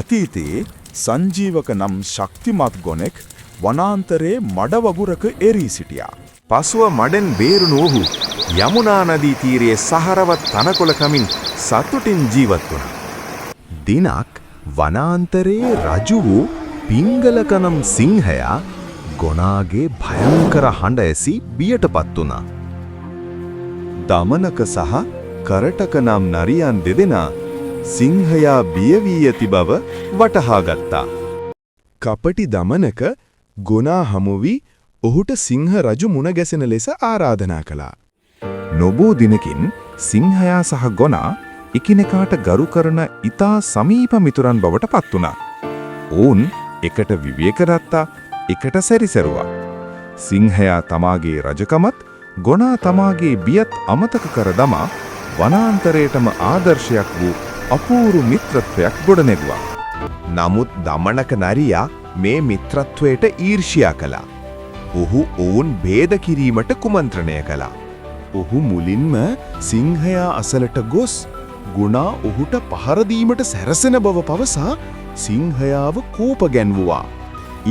අතීතයේ සංජීවක නම් ශක්තිමත් ගොනෙක් වනාන්තරයේ මඩ වගුරක එරී සිටියා. පසුව මඩෙන් බේරුණු ඔහු යමුනා නදී තීරයේ සහරවත් තනකොළ කමින් සතුටින් ජීවත් වුණා. දිනක් වනාන්තරයේ රජු වූ පිංගලක නම් සිංහයා ගොනාගේ භයංකර හඬ ඇසී බියටපත් වුණා. දමනක සහ කරටක නම් නරියන් දෙදෙනා සිංහයා බිය වී ඇති බව වටහා ගත්තා. කපටි දමනක ගොනා හමු වී ඔහුට සිංහ රජු මුණ ගැසෙන ලෙස ආරාධනා කළා. නොබෝ දිනකින් සිංහයා සහ ගොනා එකිනෙකාට ගරු කරන ඉතා සමීප මිතුරන් බවට පත් වුණා. ඔවුන් එකට විවේක ගත්තා, එකට සැරිසරුවා. සිංහයා තමාගේ රජකමත්, ගොනා තමාගේ බියත් අමතක කර දමා වනාන්තරයටම ආදර්ශයක් වූ අපූරු මිත්‍රත්වයක් ගොඩනැගුවා. නමුත් දමනක නරියා මේ මිත්‍රත්වයට ඊර්ෂ්‍යා කළා. ඔහු ඔවුන් භේද කිරීමට කුමන්ත්‍රණය කළා. ඔහු මුලින්ම සිංහයා අසලට ගොස් ගුණා ඔහුට පහර දීමට සැරසෙන බව පවසා සිංහයාව කෝප ගැන්වුවා.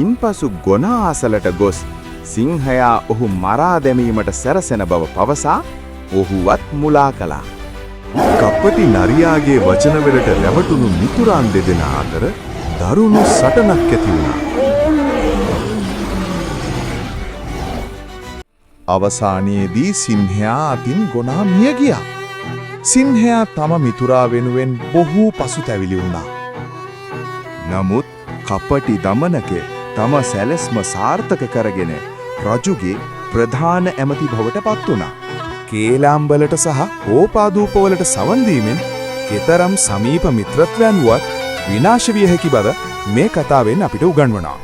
ඉන්පසු ගොනා අසලට ගොස් සිංහයා ඔහු මරා දැමීමට සැරසෙන බව පවසා ඔහුවත් මුලා කළා. කපටි නරියාගේ වචනවලට රැවටුණු මිතුරන් දෙදෙනා අතර දරුණු සටනක් ඇති වුණා. අවසානයේදී සිංහයා අතින් ගොනා මිය ගියා. සිංහයා තම මිතුරා වෙනුවෙන් බොහෝ පසුතැවිලි වුණා. නමුත් කපටි දමනකේ තම සැලැස්ම සාර්ථක කරගෙන රජුගේ ප්‍රධාන ඇමති බවට පත් වුණා. කේලාම්බලට සහ ඕපාදූපවලට සවන් දීමෙන් කෙතරම් සමීප මිත්‍රත්වයන් වුවත් විනාශ විය හැකි බව මේ කතාවෙන් අපිට උගන්වනවා.